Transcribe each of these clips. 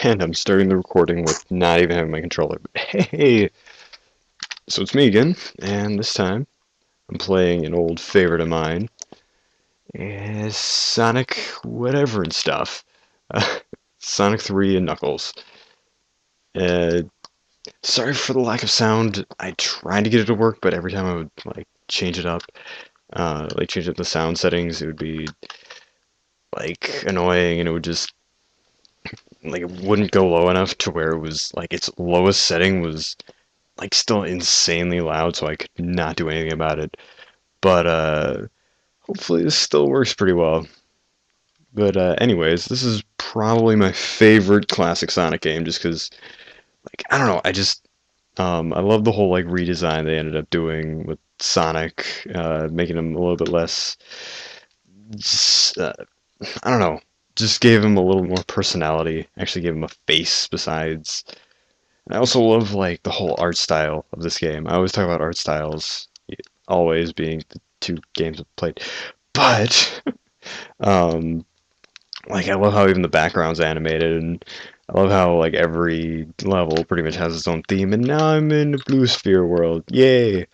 And I'm starting the recording with not even having my controller. But hey, so it's me again, and this time I'm playing an old favorite of mine, Sonic whatever and stuff. Uh, Sonic 3 and Knuckles. Uh, Sorry for the lack of sound. I tried to get it to work, but every time I would change it up, change up the sound settings, it would be annoying, and it would just it wouldn't go low enough to where it was its lowest setting was still insanely loud, so I could not do anything about it. But hopefully this still works pretty well. But anyways, this is probably my favorite classic Sonic game, just because I don't know, I love the whole redesign they ended up doing with Sonic, making him a little bit less. Just, I don't know, just gave him a little more personality. Actually, gave him a face besides. I also love the whole art style of this game. I always talk about art styles, always being the two games I've played. But um, I love how even the background's animated, and I love how every level pretty much has its own theme. And now I'm in the Blue Sphere world, yay!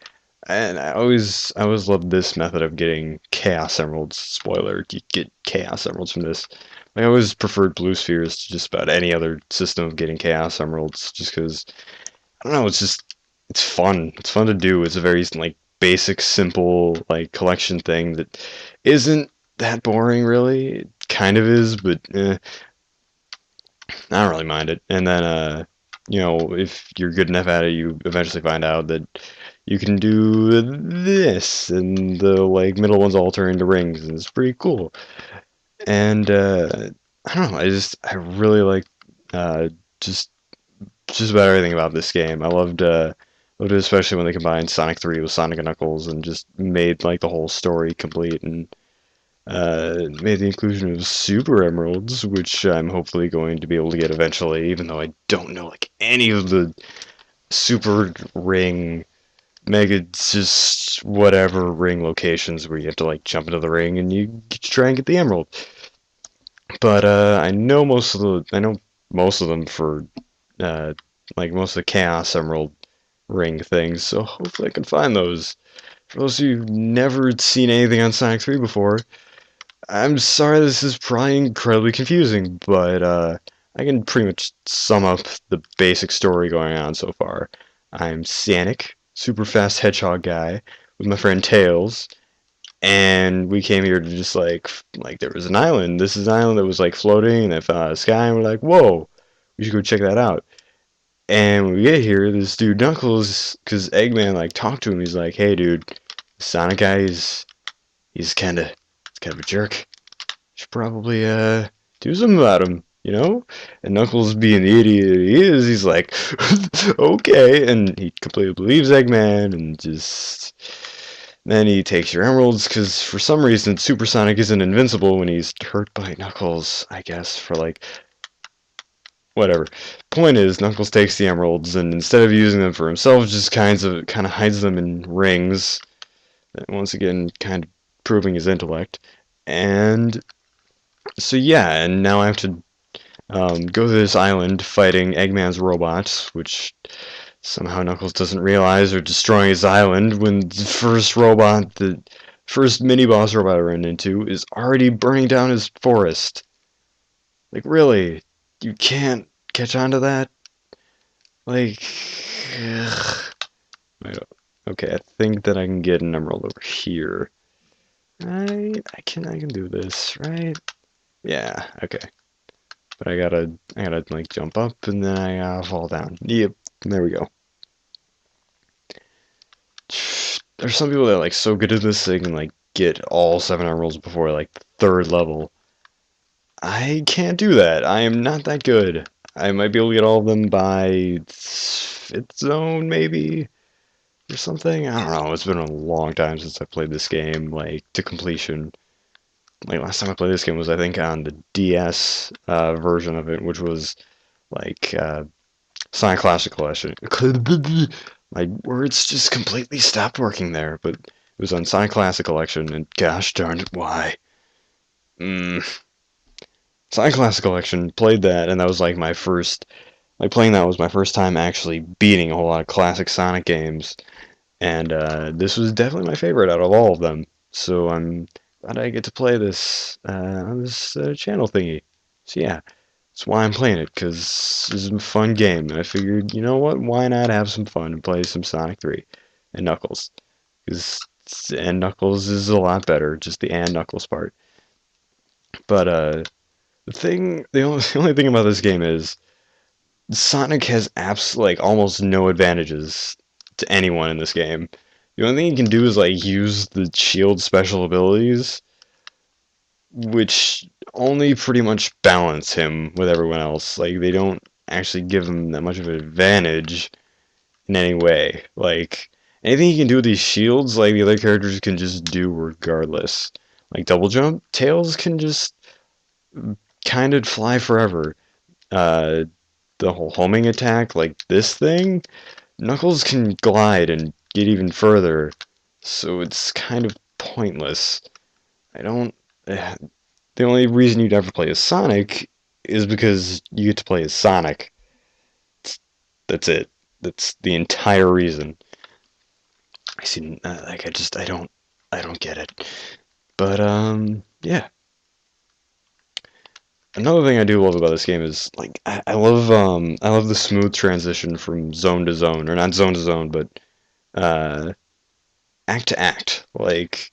And I always loved this method of getting Chaos Emeralds. Spoiler, you get Chaos Emeralds from this. I always preferred Blue Spheres to just about any other system of getting Chaos Emeralds, just because I don't know. It's fun. It's fun to do. It's a very basic, simple collection thing that isn't that boring. Really, it kind of is, but I don't really mind it. And then if you're good enough at it, you eventually find out that you can do this, and the middle ones all turn into rings, and it's pretty cool. And I don't know. I really like uh, just just about everything about this game. I loved it especially when they combined Sonic 3 with Sonic and Knuckles and just made the whole story complete, and made the inclusion of Super Emeralds, which I'm hopefully going to be able to get eventually, even though I don't know any of the Super Ring, Mega, just whatever ring locations where you have to jump into the ring and you try and get the emerald. But I know most of them for uh, most of the Chaos Emerald ring things, so hopefully I can find those. For those of you who've never seen anything on Sonic 3 before, I'm sorry this is probably incredibly confusing, but I can pretty much sum up the basic story going on so far. I'm Sonic, super fast hedgehog guy, with my friend Tails, and we came here to just there was an island. This is an island that was floating and that fell out of the sky, and we're like, whoa, we should go check that out. And when we get here, this dude Knuckles, because Eggman talked to him, he's like, hey dude, Sonic guy he's kind of a jerk. Should probably do something about him, you know? And Knuckles, being the idiot he is, he's like, okay, and he completely believes Eggman, and just then he takes your emeralds because for some reason Super Sonic isn't invincible when he's hurt by Knuckles, I guess, for whatever. Point is, Knuckles takes the emeralds, and instead of using them for himself, just kind of hides them in rings. Once again, kind of proving his intellect. And so yeah, and now I have to go to this island fighting Eggman's robots, which somehow Knuckles doesn't realize are destroying his island when the first mini boss robot I ran into is already burning down his forest. Really, you can't catch on to that? Like, ugh. Okay, I think that I can get an emerald over here. Right? I can do this, right? Yeah, okay. But I gotta jump up and then I gotta fall down. Yep, there we go. There's some people that are so good at this they can get all 7 emeralds before the third level. I can't do that. I am not that good. I might be able to get all of them by 5th zone maybe or something. I don't know. It's been a long time since I played this game to completion. Last time I played this game was I think on the DS version of it, which was uh, Sonic Classic Collection. My words just completely stopped working there, but it was on Sonic Classic Collection, and gosh darn it, why? Sonic Classic Collection, played that, and that was like my first, like playing that was my first time actually beating a whole lot of classic Sonic games, and this was definitely my favorite out of all of them. So I'm glad I get to play this on this channel thingy. So yeah, that's why I'm playing it, because this is a fun game, and I figured, you know what, why not have some fun and play some Sonic 3 and Knuckles, because and Knuckles is a lot better, just the and Knuckles part. But the only thing about this game is Sonic has like almost no advantages to anyone in this game. The only thing he can do is like use the shield special abilities, which only pretty much balance him with everyone else. Like they don't actually give him that much of an advantage in any way. Like anything he can do with these shields, like the other characters can just do regardless. Like double jump, Tails can just kind of fly forever. Uh, the whole homing attack, like this thing, Knuckles can glide and get even further, so it's kind of pointless. I don't. eh, The only reason you'd ever play as Sonic is because you get to play as Sonic. That's it. That's the entire reason. I see. Like I don't get it. But yeah. Another thing I do love about this game is like I love the smooth transition from zone to zone, or not zone to zone, but uh act to act. Like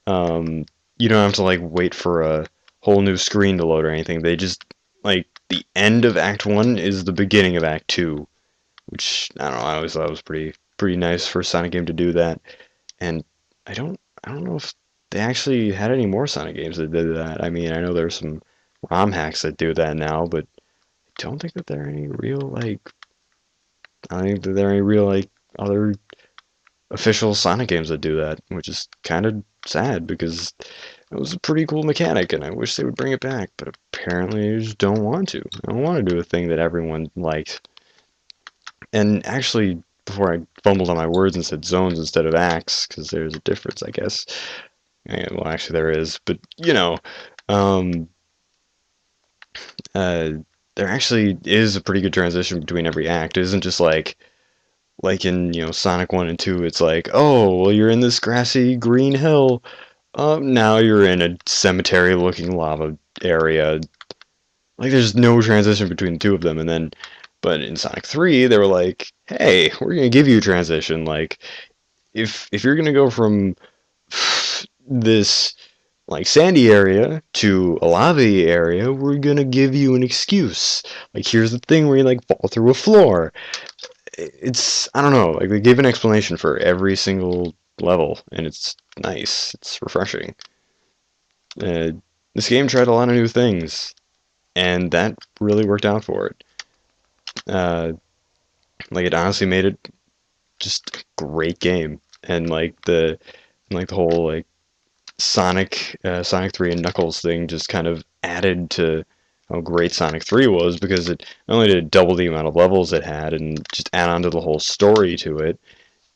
you don't have to like wait for a whole new screen to load or anything. They just like the end of Act 1 is the beginning of Act 2, which I don't know, I always thought was pretty nice for a Sonic game to do that. And I don't know if they actually had any more Sonic games that did that. I mean, I know there's some ROM hacks that do that now, but I don't think that there are any real like I don't think that there are any real like other official Sonic games that do that, which is kind of sad because it was a pretty cool mechanic, and I wish they would bring it back. But apparently, they just don't want to. I don't want to do a thing that everyone liked. And actually, before I fumbled on my words and said zones instead of acts, because there's a difference, I guess. Well, actually, there is, but um, uh, there actually is a pretty good transition between every act. It isn't just like in Sonic 1 and 2, it's like, oh well, you're in this grassy green hill. Now you're in a cemetery looking lava area. Like there's no transition between the two of them. And then but in Sonic 3 they were like, hey, we're gonna give you a transition. Like if you're gonna go from this like sandy area to a lava area, we're gonna give you an excuse. Like here's the thing where you like fall through a floor. It's I don't know, like they gave an explanation for every single level, and it's nice. It's refreshing. Uh, this game tried a lot of new things, and that really worked out for it. Uh, like it honestly made it just a great game, and like the whole like Sonic 3 and Knuckles thing just kind of added to how great Sonic 3 was because it not only did it double the amount of levels it had and just add on to the whole story to it,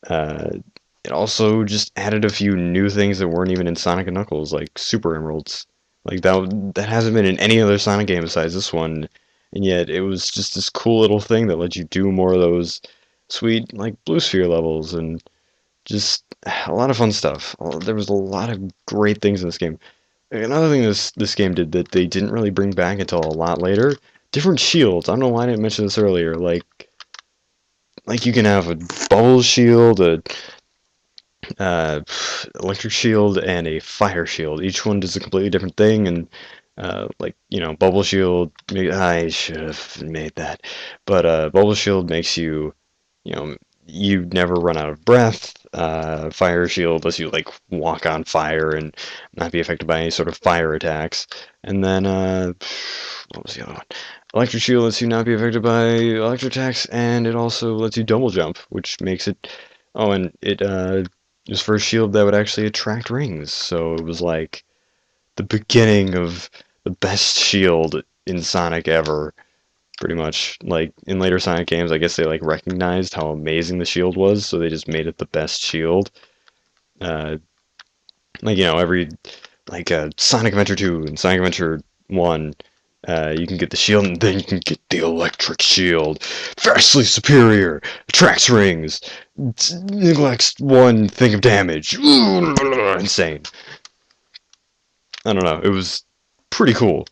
uh, it also just added a few new things that weren't even in Sonic and Knuckles, like Super Emeralds. Like that hasn't been in any other Sonic game besides this one, and yet it was just this cool little thing that let you do more of those sweet like Blue Sphere levels and just a lot of fun stuff. There was a lot of great things in this game. Another thing this game did that they didn't really bring back until a lot later, different shields. I don't know why I didn't mention this earlier. Like you can have a bubble shield, a uh, electric shield, and a fire shield. Each one does a completely different thing, and like bubble shield. I should have made that, but bubble shield makes you, you know, you never run out of breath. Fire shield lets you like walk on fire and not be affected by any sort of fire attacks. And then what was the other one? Electric shield lets you not be affected by electric attacks, and it also lets you double jump, which makes it. Oh, and it was first shield that would actually attract rings. So it was like the beginning of the best shield in Sonic ever, pretty much. Like in later Sonic games, I guess they like recognized how amazing the shield was, so they just made it the best shield. Uh, like every like Sonic Adventure 2 and Sonic Adventure 1, You can get the shield, and then you can get the electric shield. Vastly superior. Attracts rings. Neglects one thing of damage. Insane. I don't know. It was pretty cool.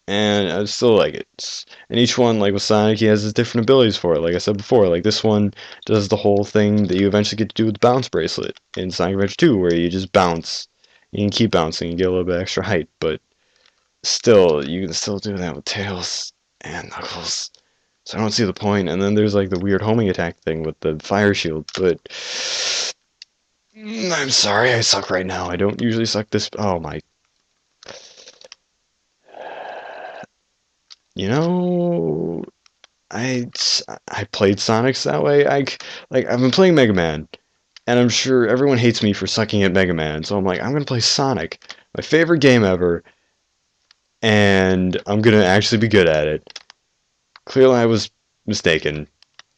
And I still like it. And each one, like with Sonic, he has his different abilities for it. Like I said before, like this one does the whole thing that you eventually get to do with the bounce bracelet in Sonic Adventure 2, where you just bounce. You can keep bouncing and get a little bit extra height, but still, you can still do that with Tails and Knuckles. So I don't see the point. And then there's like the weird homing attack thing with the fire shield, but I'm sorry, I suck right now. I don't usually suck this. Oh my. You know, I played Sonics that way. I've been playing Mega Man, and I'm sure everyone hates me for sucking at Mega Man. So I'm like, I'm gonna play Sonic, my favorite game ever, and I'm gonna actually be good at it. Clearly, I was mistaken.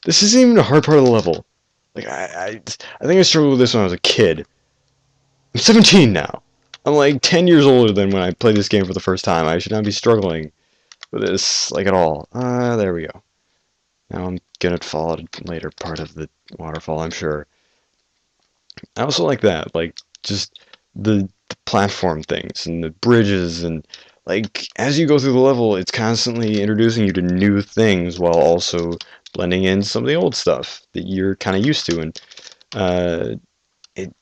This isn't even a hard part of the level. Like I think I struggled with this when I was a kid. I'm 17 now. I'm like 10 years older than when I played this game for the first time. I should not be struggling with this like at all. There we go. Now I'm gonna fall at a later part of the waterfall, I'm sure. I also like that, like just the platform things and the bridges and like as you go through the level, it's constantly introducing you to new things while also blending in some of the old stuff that you're kind of used to. And uh, it,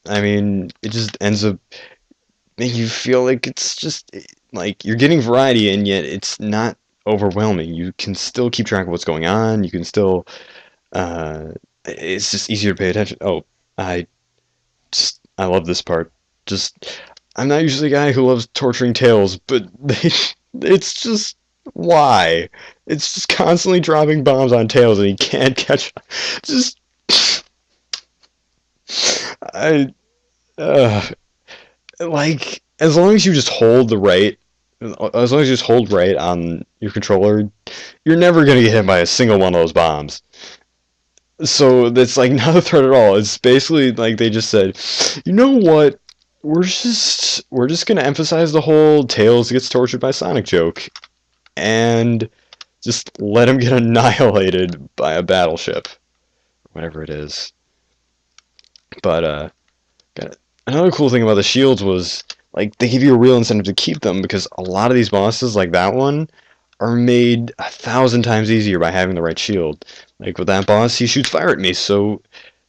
I mean, it just ends up making you feel like it's just like you're getting variety, and yet it's not overwhelming. You can still keep track of what's going on. You can still it's just easier to pay attention. Oh, I love this part. Just I'm not usually a guy who loves torturing Tails, but it's just why? It's just constantly dropping bombs on Tails and he can't catch. Just I uh, like as long as you just hold the right, as long as you just hold right on your controller, you're never gonna get hit by a single one of those bombs. So that's like not a threat at all. It's basically like they just said, you know what? We're just gonna emphasize the whole Tails gets tortured by Sonic joke, and just let him get annihilated by a battleship, whatever it is. But another cool thing about the shields was like they give you a real incentive to keep them because a lot of these bosses, like that one, are made 1,000 times easier by having the right shield. Like with that boss, he shoots fire at me, so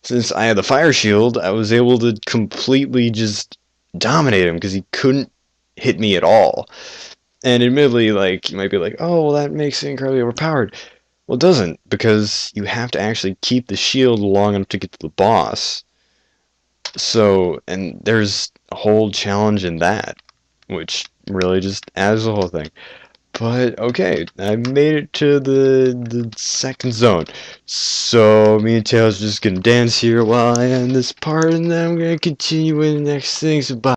since I had the fire shield, I was able to completely just dominate him because he couldn't hit me at all. And admittedly, like you might be like, "Oh, well, that makes it incredibly overpowered." Well, it doesn't because you have to actually keep the shield long enough to get to the boss. So, and there's a whole challenge in that, which really just adds the whole thing. But okay, I made it to the second zone. So me and Tails just gonna dance here while I end this part, and then I'm gonna continue with the next thing. So bye.